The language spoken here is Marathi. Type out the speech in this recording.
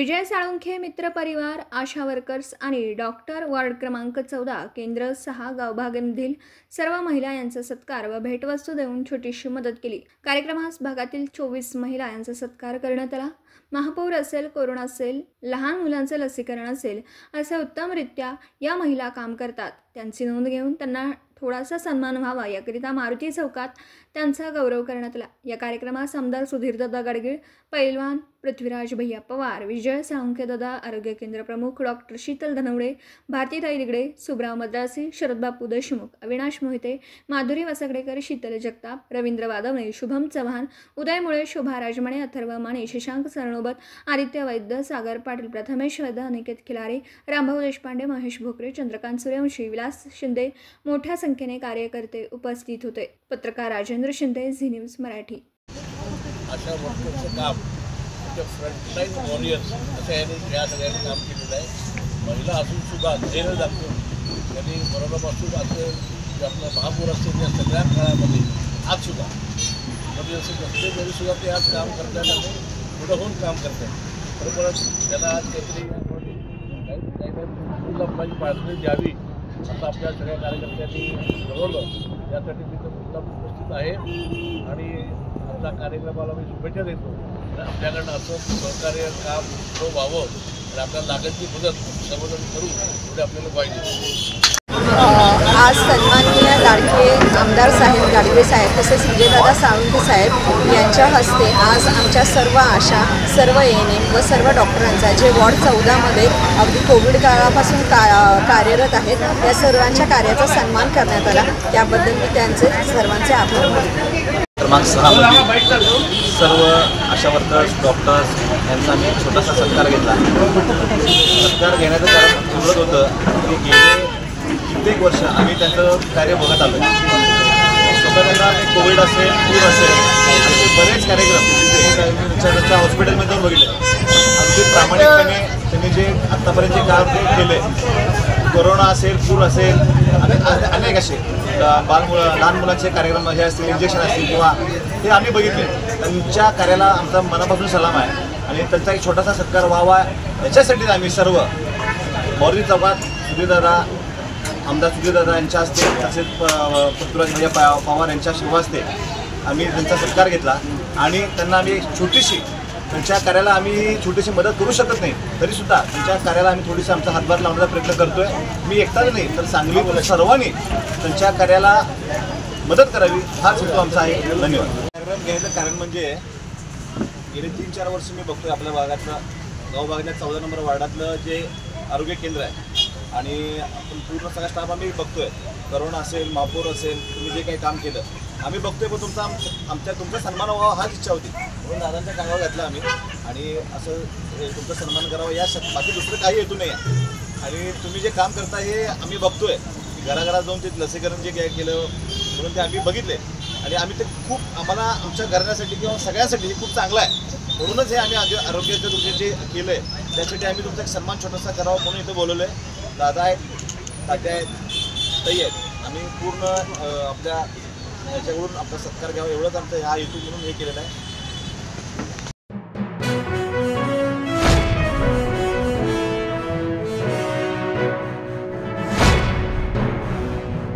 विजय साळुंखे मित्र परिवार, आशा वर्कर्स आणि डॉक्टर वार्ड क्रमांक 14 केंद्र 6 गावभागांमधील सर्व महिला यांचा सत्कार व भेटवस्तू देऊन छोटीशी मदत केली। कार्यक्रमास भागातील 24 महिला यांचा सत्कार करण्यात आला। महापौर असेल, कोरोना असेल, लहान मुलांचे लसीकरण असेल, असे उत्तमरित्या या महिला काम करतात। त्यांची नोंद घेऊन त्यांना थोडासा सन्मान व्हावा याकरिता मारुती चौकात त्यांचा गौरव करण्यात आला। या कार्यक्रमास आमदार सुधीरदादा गाडगीळ, पैलवान पृथ्वीराज भैया पवार, विजय साळुंखे दादा, आरोग्य केंद्र प्रमुख डॉक्टर शीतल धनवडे, भारतीताई दिगडे, सुब्राव मद्रासी, शरदबापू देशमुख, अविनाश मोहिते, माधुरी वसगडेकर, शीतल जगताप, रवींद्र वादवणे, शुभम चव्हाण, उदय मुळे, शोभा राजमणे, अथर्व माने, शशांक सरनोबत, आदित्य वैद्य, सागर पाटील, प्रथमेश वैद्य, अनिकेत खिलारे, रामभाऊ देशपांडे, महेश भोकरे, चंद्रकांत सूर्यवंशी, विलास शिंदे मोठ्या संख्येने कार्यकर्ते उपस्थित होते। पत्रकार राजेंद्र शिंदे, झी न्यूज मराठी। अशा वर्करचं काम फ्रंटलाईन वॉरियर्स असं याने या सगळ्यांनी काम केलेलं आहे। महिला असून सुद्धा धैर्य दाखवून त्यांनी कोरोनापासून असेल जे आपलं महापूर असेल या सगळ्या काळामध्ये आजसुद्धा म्हणजे असे नसले तरीसुद्धा ते आज काम करतात आणि पुढं होऊन काम करतात। बरोबरच त्याला आज काहीतरी माझी पाळणी द्यावी असं आपल्या सगळ्या कार्यकर्त्यांनी ठरवलं। त्यासाठी मी सुद्धा उपस्थित आहे आणि आपल्या कार्यक्रमाला मी शुभेच्छा देतो। आपल्याकडनं असं सहकार्य काम व्हावं आणि आपल्याला लागत ती मदत सर्वजण करू एवढे आपल्याला पाहिजे। आज सन्माननीय लाडके आमदार साहेब गाडगे साहेब तसेच विजयदादा साळुंखे साहेब यांच्या हस्ते आज आमच्या सर्व आशा, सर्व ANM व सर्व डॉक्टरांचा जे वॉर्ड 14मध्ये अगदी कोविड काळापासून कार्यरत आहेत या सर्वांच्या कार्याचा सन्मान करण्यात आला। त्याबद्दल मी त्यांचे सर्वांचे आभार मानतो। क्रमांक 6 सर्व आशा वर्कर्स, डॉक्टर्स यांचा मी छोटासा सत्कार घेतला। सत्कार घेण्याचं कारण एवढंच होतं की गेले कित्येक वर्ष आम्ही त्यांचं कार्य बघत आलो आहे। स्वतः त्यांना कोविड असेल, पूर असेल असे बरेच कार्यक्रम त्यांच्या हॉस्पिटलमध्ये जाऊन बघितले। अगदी प्रामाणिकपणे त्यांनी जे आत्तापर्यंत जे काम केले, कोरोना असेल, पूर असेल आणि अनेक असे लहान मुलांचे कार्यक्रम हे असतील, इंजेक्शन असतील किंवा हे आम्ही बघितले। त्यांच्या कार्याला आमचा मनापासून सलाम आहे आणि त्यांचा एक छोटासा सत्कार व्हावा याच्यासाठीच आम्ही सर्व मारुती चौकात सुधीरदादा, आमदार सुधीरदादा यांच्या हस्ते तसेच पृथ्वीराज भैया पवार यांच्या शुभ हस्ते आम्ही त्यांचा सत्कार घेतला आणि त्यांना आम्ही छोटीशी त्यांच्या कार्याला आम्ही छोटीशी मदत करू शकत नाही तरीसुद्धा त्यांच्या कार्याला आम्ही थोडीशी आमचा हातभार लावण्याचा प्रयत्न करतोय। मी एकटाच नाही तर सांगली सर्वांनी त्यांच्या कार्याला मदत करावी हाच हेतू आमचा आहे। धन्यवाद। कार्यक्रम घ्यायचं कारण म्हणजे गेले 3-4 वर्ष मी बघतोय आपल्या भागातलं गावभागातल्या 14 नंबर वार्डातलं जे आरोग्य केंद्र आहे आणि आपण पूर्ण सगळा स्टाफ आम्ही बघतोय। करोना असेल, महापौर असेल, तुम्ही जे काही काम केलं आम्ही बघतोय, पण तुमचा सन्मान व्हावा हाच इच्छा होती म्हणून दादांच्या कामावर घातला आम्ही आणि असं तुमचा सन्मान करावा या बाकी दुसरं काही हेतू नाही आहे। आणि तुम्ही जे काम करता हे आम्ही बघतोय, घराघरात जाऊन ते लसीकरण जे केलं म्हणून ते आम्ही बघितले आणि आम्ही ते खूप आम्हाला आमच्या घराण्यासाठी किंवा सगळ्यांसाठी हे खूप चांगलं आहे म्हणूनच हे आम्ही आरोग्याचं तुमचे जे केलं आहे त्यासाठी आम्ही तुमचा एक सन्मान छोटासा करावा म्हणून इथं बोलवलं आहे। दादा आहेत, तात्या आहेत, ताई आहेत, आम्ही पूर्ण आपल्या याच्याकडून आपला सत्कार घ्यावा एवढंच आमचा हा हेतू म्हणून हे केलेला आहे।